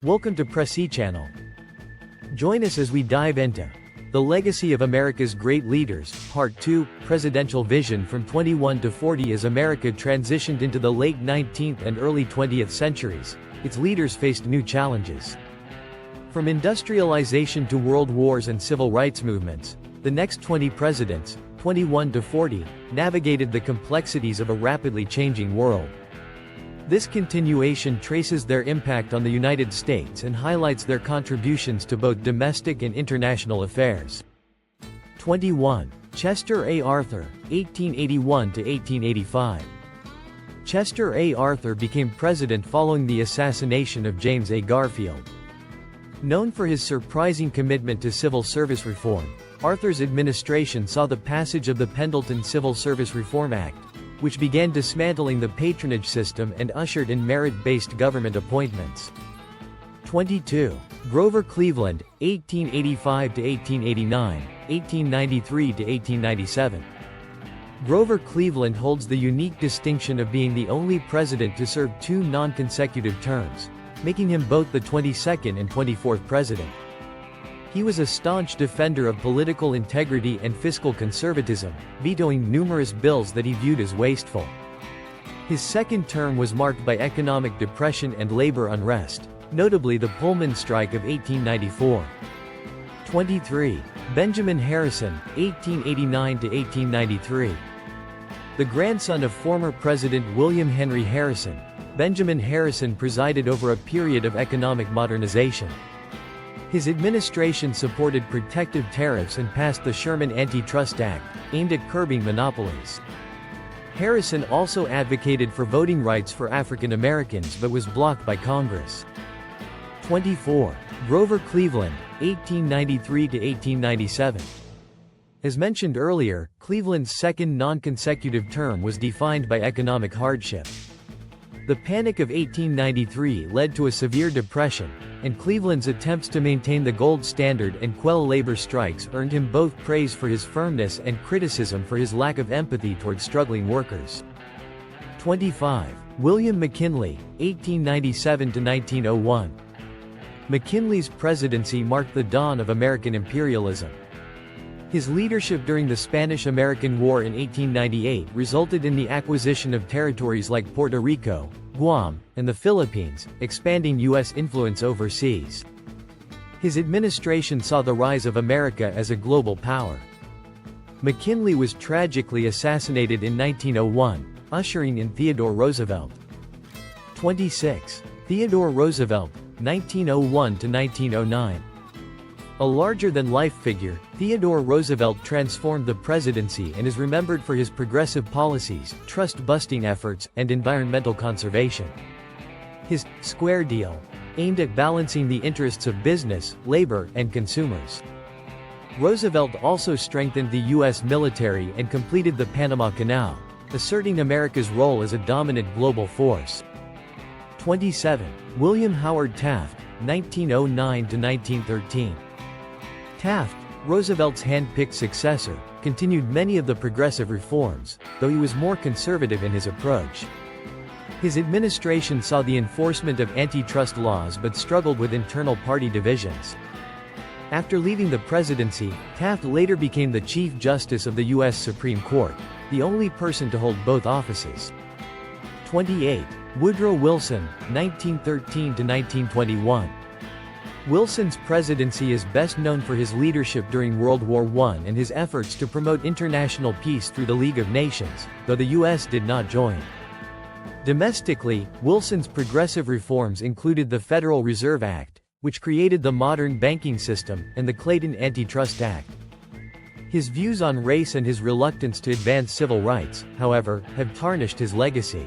Welcome to Pressy Channel. Join us as we dive into the legacy of America's great leaders, Part 2, Presidential Vision from 21 to 40. As America transitioned into the late 19th and early 20th centuries, its leaders faced new challenges. From industrialization to world wars and civil rights movements, the next 20 presidents, 21 to 40, navigated the complexities of a rapidly changing world. This continuation traces their impact on the United States and highlights their contributions to both domestic and international affairs. 21. Chester A. Arthur, 1881 to 1885. Chester A. Arthur became president following the assassination of James A. Garfield. Known for his surprising commitment to civil service reform, Arthur's administration saw the passage of the Pendleton Civil Service Reform Act, which began dismantling the patronage system and ushered in merit-based government appointments. 22. Grover Cleveland, 1885 to 1889, 1893 to 1897. Grover Cleveland holds the unique distinction of being the only president to serve two non-consecutive terms, making him both the 22nd and 24th president. He was a staunch defender of political integrity and fiscal conservatism, vetoing numerous bills that he viewed as wasteful. His second term was marked by economic depression and labor unrest, notably the Pullman strike of 1894. 23. Benjamin Harrison, 1889 to 1893. The grandson of former President William Henry Harrison, Benjamin Harrison presided over a period of economic modernization. His administration supported protective tariffs and passed the Sherman Antitrust Act, aimed at curbing monopolies. Harrison also advocated for voting rights for African Americans but was blocked by Congress. 24. Grover Cleveland, 1893 to 1897. As mentioned earlier, Cleveland's second non-consecutive term was defined by economic hardship. The Panic of 1893 led to a severe depression, and Cleveland's attempts to maintain the gold standard and quell labor strikes earned him both praise for his firmness and criticism for his lack of empathy toward struggling workers. 25. William McKinley, 1897 to 1901. McKinley's presidency marked the dawn of American imperialism. His leadership during the Spanish-American War in 1898 resulted in the acquisition of territories like Puerto Rico, Guam, and the Philippines, expanding U.S. influence overseas. His administration saw the rise of America as a global power. McKinley was tragically assassinated in 1901, ushering in Theodore Roosevelt. 26. Theodore Roosevelt, 1901 to 1909. A larger-than-life figure, Theodore Roosevelt transformed the presidency and is remembered for his progressive policies, trust-busting efforts, and environmental conservation. His Square Deal aimed at balancing the interests of business, labor, and consumers. Roosevelt also strengthened the U.S. military and completed the Panama Canal, asserting America's role as a dominant global force. 27. William Howard Taft, 1909 to 1913. Taft, Roosevelt's hand-picked successor, continued many of the progressive reforms, though he was more conservative in his approach. His administration saw the enforcement of antitrust laws but struggled with internal party divisions. After leaving the presidency, Taft later became the Chief Justice of the U.S. Supreme Court, the only person to hold both offices. 28. Woodrow Wilson, 1913 to 1921. Wilson's presidency is best known for his leadership during World War I and his efforts to promote international peace through the League of Nations, though the U.S. did not join. Domestically, Wilson's progressive reforms included the Federal Reserve Act, which created the modern banking system, and the Clayton Antitrust Act. His views on race and his reluctance to advance civil rights, however, have tarnished his legacy.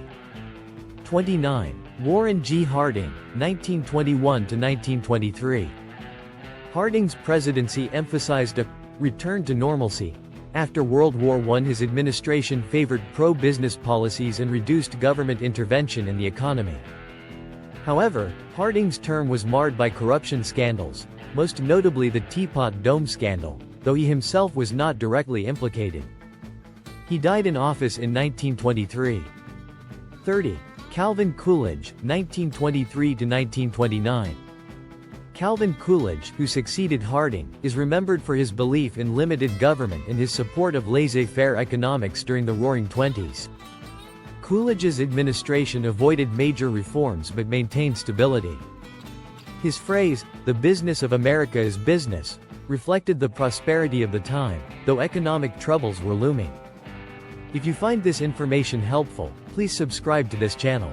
29. Warren G. Harding, 1921 to 1923. Harding's presidency emphasized a return to normalcy. After World War I, his administration favored pro-business policies and reduced government intervention in the economy. However, Harding's term was marred by corruption scandals, most notably the Teapot Dome scandal, though he himself was not directly implicated. He died in office in 1923. 30. Calvin Coolidge, 1923 to 1929. Calvin Coolidge, who succeeded Harding, is remembered for his belief in limited government and his support of laissez-faire economics during the Roaring Twenties. Coolidge's administration avoided major reforms but maintained stability. His phrase, "The business of America is business," reflected the prosperity of the time, though economic troubles were looming. If you find this information helpful, please subscribe to this channel.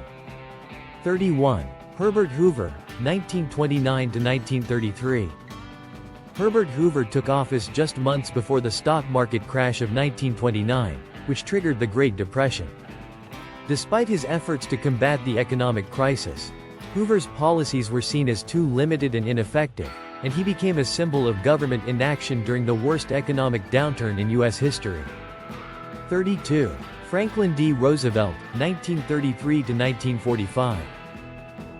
31. Herbert Hoover, 1929 to 1933. Herbert Hoover took office just months before the stock market crash of 1929, which triggered the Great Depression. Despite his efforts to combat the economic crisis, Hoover's policies were seen as too limited and ineffective, and he became a symbol of government inaction during the worst economic downturn in U.S. history. 32. Franklin D. Roosevelt, 1933 to 1945.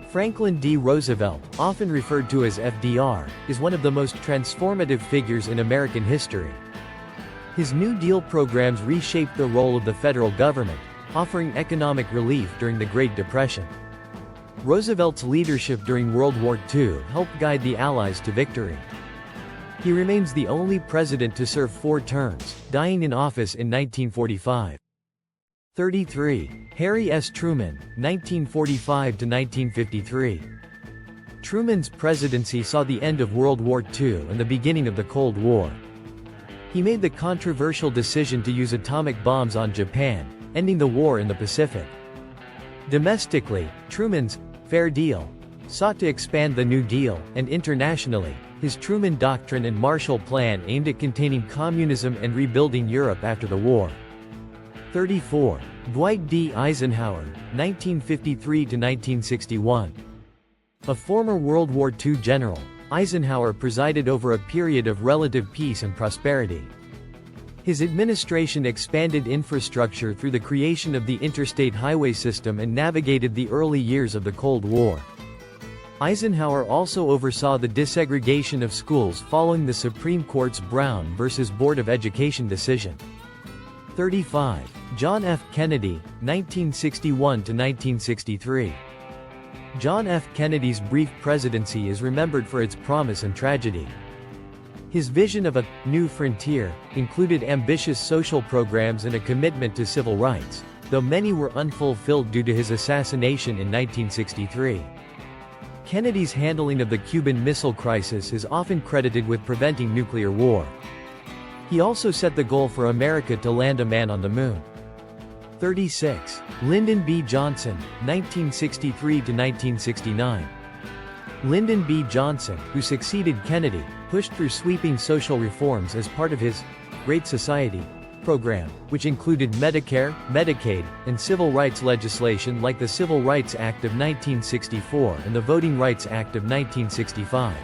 Franklin D. Roosevelt, often referred to as FDR, is one of the most transformative figures in American history. His New Deal programs reshaped the role of the federal government, offering economic relief during the Great Depression. Roosevelt's leadership during World War II helped guide the Allies to victory. He remains the only president to serve 4 terms, dying in office in 1945. 33. Harry S. Truman, 1945 to 1953. Truman's presidency saw the end of World War II and the beginning of the Cold War. He made the controversial decision to use atomic bombs on Japan, ending the war in the Pacific. Domestically, Truman's Fair Deal sought to expand the New Deal, and internationally, his Truman Doctrine and Marshall Plan aimed at containing communism and rebuilding Europe after the war. 34. Dwight D. Eisenhower, 1953 to 1961. A former World War II general, Eisenhower presided over a period of relative peace and prosperity. His administration expanded infrastructure through the creation of the interstate highway system and navigated the early years of the Cold War. Eisenhower also oversaw the desegregation of schools following the Supreme Court's Brown v. Board of Education decision. 35. John F. Kennedy, 1961 to 1963. John F. Kennedy's brief presidency is remembered for its promise and tragedy. His vision of a new frontier included ambitious social programs and a commitment to civil rights, though many were unfulfilled due to his assassination in 1963. Kennedy's handling of the Cuban Missile Crisis is often credited with preventing nuclear war. He also set the goal for America to land a man on the moon. 36. Lyndon B. Johnson, 1963 to 1969. Lyndon B. Johnson, who succeeded Kennedy, pushed through sweeping social reforms as part of his Great Society program, which included Medicare, Medicaid, and civil rights legislation like the Civil Rights Act of 1964 and the Voting Rights Act of 1965.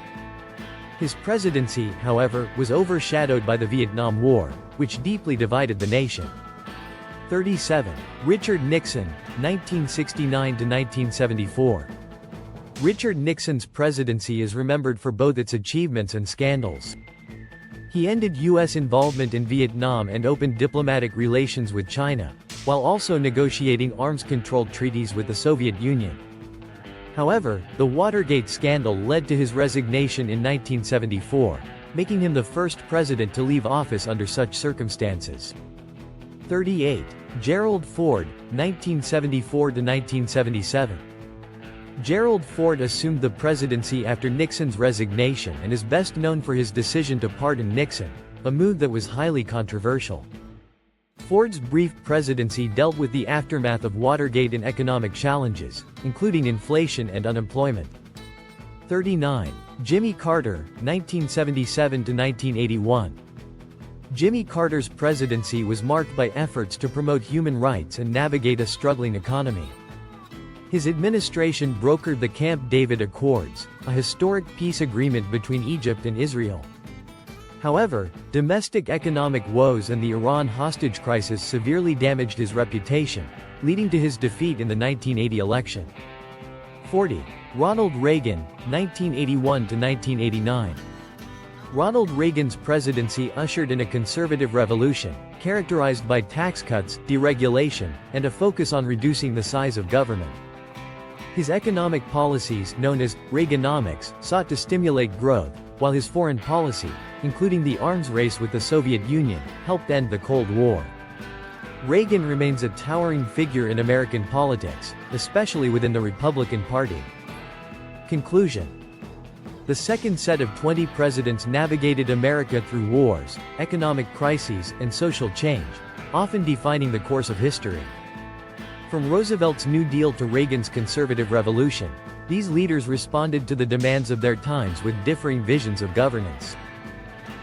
His presidency, however, was overshadowed by the Vietnam War, which deeply divided the nation. 37. Richard Nixon, 1969 to 1974. Richard Nixon's presidency is remembered for both its achievements and scandals. He ended U.S. involvement in Vietnam and opened diplomatic relations with China, while also negotiating arms control treaties with the Soviet Union. However, the Watergate scandal led to his resignation in 1974, making him the first president to leave office under such circumstances. 38. Gerald Ford, 1974 to 1977. Gerald Ford assumed the presidency after Nixon's resignation and is best known for his decision to pardon Nixon, a move that was highly controversial. Ford's brief presidency dealt with the aftermath of Watergate and economic challenges, including inflation and unemployment. 39. Jimmy Carter, 1977 to 1981. Jimmy Carter's presidency was marked by efforts to promote human rights and navigate a struggling economy. His administration brokered the Camp David Accords, a historic peace agreement between Egypt and Israel. However, domestic economic woes and the Iran hostage crisis severely damaged his reputation, leading to his defeat in the 1980 election. 40. Ronald Reagan, 1981 to 1989. Ronald Reagan's presidency ushered in a conservative revolution, characterized by tax cuts, deregulation, and a focus on reducing the size of government. His economic policies, known as Reaganomics, sought to stimulate growth, while his foreign policy, including the arms race with the Soviet Union, helped end the Cold War. Reagan remains a towering figure in American politics, especially within the Republican Party. Conclusion. The second set of 20 presidents navigated America through wars, economic crises, and social change, often defining the course of history. From Roosevelt's New Deal to Reagan's conservative revolution, these leaders responded to the demands of their times with differing visions of governance.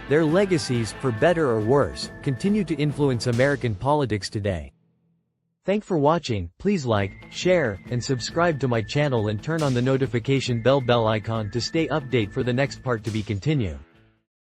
Their legacies, for better or worse, continue to influence American politics today. Thanks for watching. Please like, share, and subscribe to my channel and turn on the notification bell icon to stay updated for the next part to be continued.